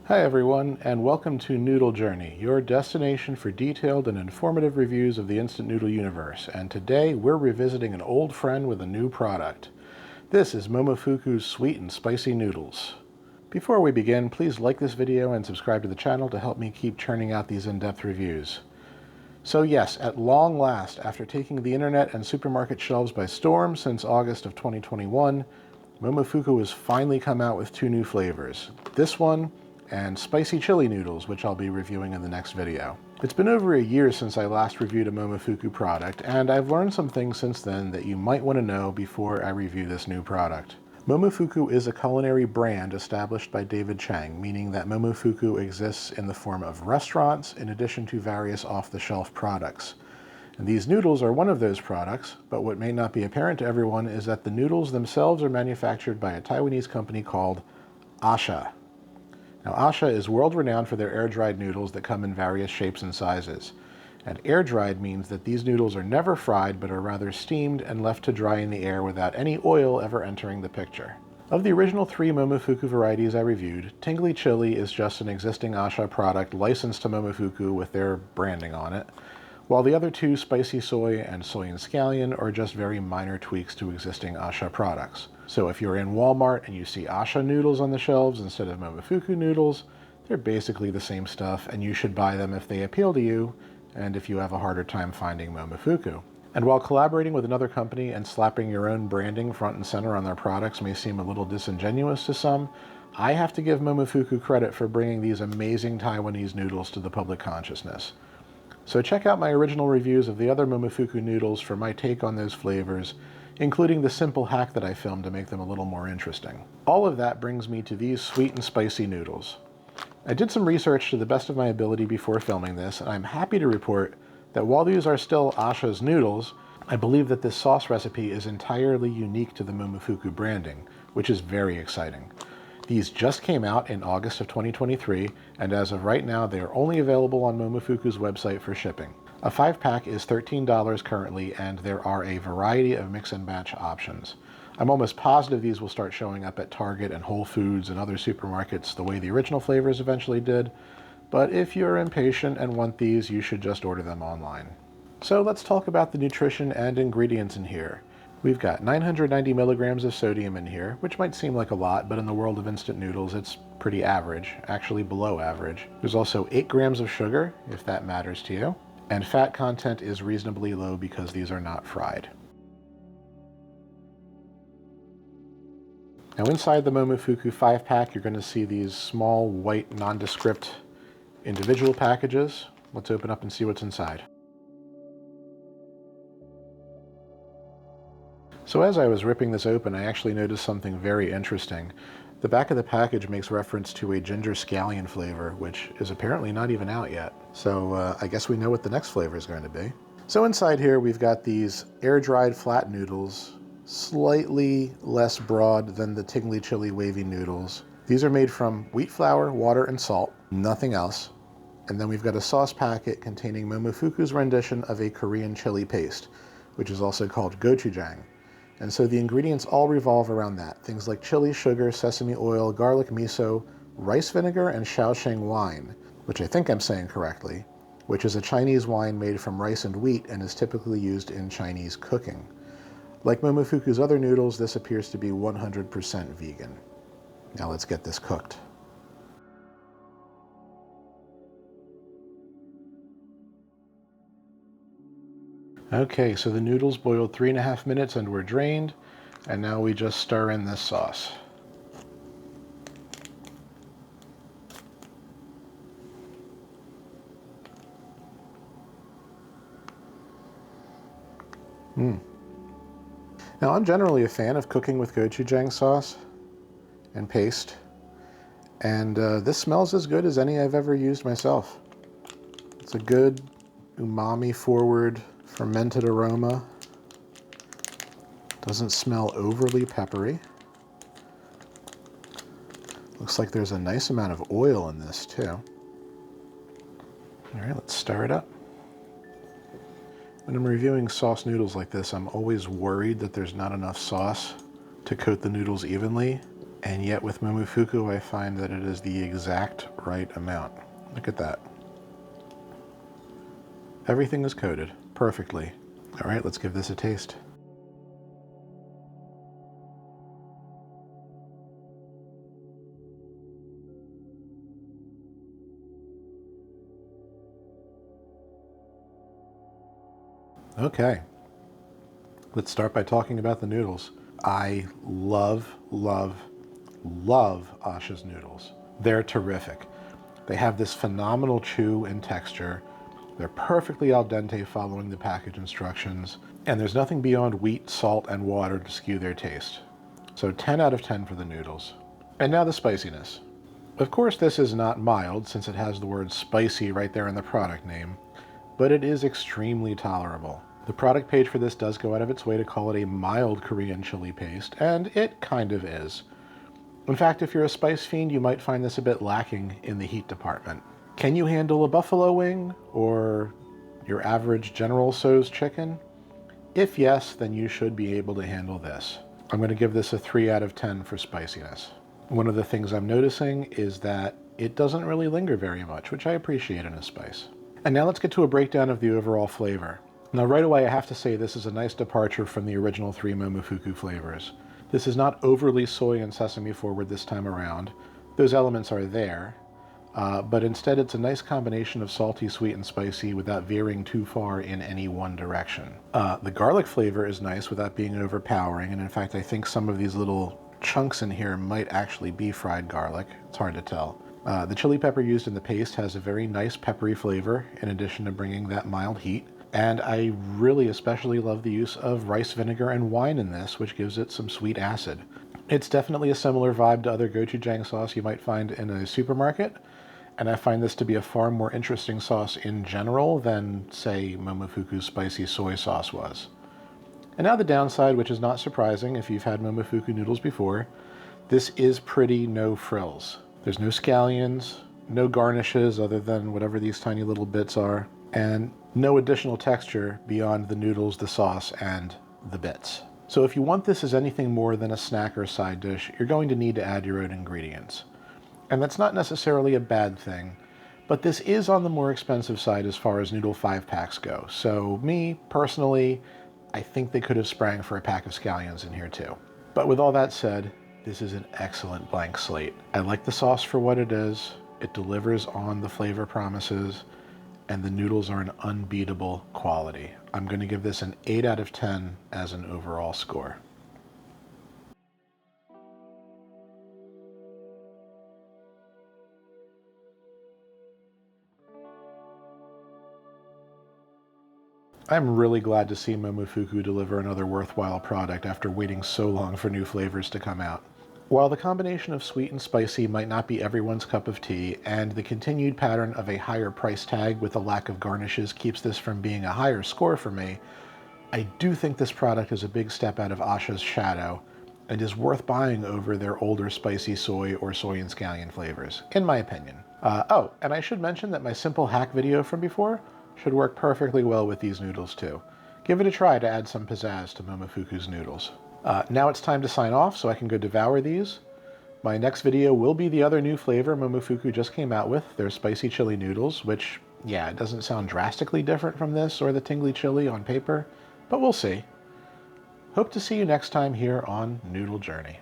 Hi everyone, and welcome to Noodle Journey, your destination for detailed and informative reviews of the instant noodle universe. And today we're revisiting an old friend with a new product. This is Momofuku's sweet and spicy noodles. Before we begin, please like this video and subscribe to the channel to help me keep churning out these in-depth reviews. So yes, at long last, after taking the internet and supermarket shelves by storm since August of 2021, Momofuku has finally come out with two new flavors. This one, and spicy chili noodles, which I'll be reviewing in the next video. It's been over a year since I last reviewed a Momofuku product, and I've learned some things since then that you might want to know before I review this new product. Momofuku is a culinary brand established by David Chang, meaning that Momofuku exists in the form of restaurants in addition to various off-the-shelf products. And these noodles are one of those products, but what may not be apparent to everyone is that the noodles themselves are manufactured by a Taiwanese company called A-Sha. Now, A-Sha is world-renowned for their air-dried noodles that come in various shapes and sizes. And air-dried means that these noodles are never fried, but are rather steamed and left to dry in the air without any oil ever entering the picture. Of the original three Momofuku varieties I reviewed, Tingly Chili is just an existing A-Sha product licensed to Momofuku with their branding on it, while the other two, Spicy Soy and Soy and Scallion, are just very minor tweaks to existing A-Sha products. So if you're in Walmart and you see A-Sha noodles on the shelves instead of Momofuku noodles, they're basically the same stuff, and you should buy them if they appeal to you, and if you have a harder time finding Momofuku. And while collaborating with another company and slapping your own branding front and center on their products may seem a little disingenuous to some, I have to give Momofuku credit for bringing these amazing Taiwanese noodles to the public consciousness. So check out my original reviews of the other Momofuku noodles for my take on those flavors, including the simple hack that I filmed to make them a little more interesting. All of that brings me to these sweet and spicy noodles. I did some research to the best of my ability before filming this, and I'm happy to report that while these are still A-Sha's noodles, I believe that this sauce recipe is entirely unique to the Momofuku branding, which is very exciting. These just came out in August of 2023, and as of right now, they are only available on Momofuku's website for shipping. A 5-pack is $13 currently, and there are a variety of mix and match options. I'm almost positive these will start showing up at Target and Whole Foods and other supermarkets the way the original flavors eventually did, but if you're impatient and want these, you should just order them online. So let's talk about the nutrition and ingredients in here. We've got 990 milligrams of sodium in here, which might seem like a lot, but in the world of instant noodles, it's pretty average, actually below average. There's also 8 grams of sugar, if that matters to you. And fat content is reasonably low because these are not fried. Now inside the Momofuku 5-pack, you're going to see these small, white, nondescript individual packages. Let's open up and see what's inside. So as I was ripping this open, I actually noticed something very interesting. The back of the package makes reference to a ginger scallion flavor, which is apparently not even out yet. So I guess we know what the next flavor is going to be. So inside here, we've got these air-dried flat noodles, slightly less broad than the Tingly Chili wavy noodles. These are made from wheat flour, water, and salt, nothing else. And then we've got a sauce packet containing Momofuku's rendition of a Korean chili paste, which is also called gochujang. And so the ingredients all revolve around that. Things like chili, sugar, sesame oil, garlic miso, rice vinegar, and Shaoxing wine, which I think I'm saying correctly, which is a Chinese wine made from rice and wheat and is typically used in Chinese cooking. Like Momofuku's other noodles, this appears to be 100% vegan. Now let's get this cooked. Okay, so the noodles boiled 3.5 minutes and were drained, and now we just stir in this sauce. Now I'm generally a fan of cooking with gochujang sauce and paste, and this smells as good as any I've ever used myself. It's a good umami-forward fermented aroma. Doesn't smell overly peppery. Looks like there's a nice amount of oil in this too. All right, let's stir it up. When I'm reviewing sauce noodles like this, I'm always worried that there's not enough sauce to coat the noodles evenly. And yet with Momofuku, I find that it is the exact right amount. Look at that. Everything is coated perfectly. All right, let's give this a taste. Okay, let's start by talking about the noodles. I love, love, love A-Sha's noodles. They're terrific. They have this phenomenal chew and texture. They're perfectly al dente following the package instructions, and there's nothing beyond wheat, salt, and water to skew their taste. So 10 out of 10 for the noodles. And now the spiciness. Of course, this is not mild since it has the word spicy right there in the product name, but it is extremely tolerable. The product page for this does go out of its way to call it a mild Korean chili paste, and it kind of is. In fact, if you're a spice fiend, you might find this a bit lacking in the heat department. Can you handle a buffalo wing or your average General Tso's chicken? If yes, then you should be able to handle this. I'm going to give this a 3 out of 10 for spiciness. One of the things I'm noticing is that it doesn't really linger very much, which I appreciate in a spice. And now let's get to a breakdown of the overall flavor. Now right away I have to say this is a nice departure from the original 3 Momofuku flavors. This is not overly soy and sesame forward this time around. Those elements are there, but instead it's a nice combination of salty, sweet, and spicy without veering too far in any one direction. The garlic flavor is nice without being overpowering, and in fact I think some of these little chunks in here might actually be fried garlic. It's hard to tell. The chili pepper used in the paste has a very nice peppery flavor in addition to bringing that mild heat. And I really especially love the use of rice vinegar and wine in this, which gives it some sweet acid. It's definitely a similar vibe to other gochujang sauce you might find in a supermarket, and I find this to be a far more interesting sauce in general than, say, Momofuku's spicy soy sauce was. And now the downside, which is not surprising if you've had Momofuku noodles before, this is pretty no frills. There's no scallions, no garnishes other than whatever these tiny little bits are, and no additional texture beyond the noodles, the sauce, and the bits. So if you want this as anything more than a snack or side dish, you're going to need to add your own ingredients. And that's not necessarily a bad thing, but this is on the more expensive side as far as noodle 5-packs go. So me, personally, I think they could have sprang for a pack of scallions in here too. But with all that said, this is an excellent blank slate. I like the sauce for what it is. It delivers on the flavor promises, and the noodles are an unbeatable quality. I'm going to give this an 8 out of 10 as an overall score. I'm really glad to see Momofuku deliver another worthwhile product after waiting so long for new flavors to come out. While the combination of sweet and spicy might not be everyone's cup of tea, and the continued pattern of a higher price tag with a lack of garnishes keeps this from being a higher score for me, I do think this product is a big step out of A-Sha's shadow and is worth buying over their older spicy soy or soy and scallion flavors, in my opinion. Oh, and I should mention that my simple hack video from before should work perfectly well with these noodles too. Give it a try to add some pizzazz to Momofuku's noodles. Now it's time to sign off so I can go devour these. My next video will be the other new flavor Momofuku just came out with, their spicy chili noodles, which, yeah, it doesn't sound drastically different from this or the tingly chili on paper, but we'll see. Hope to see you next time here on Noodle Journey.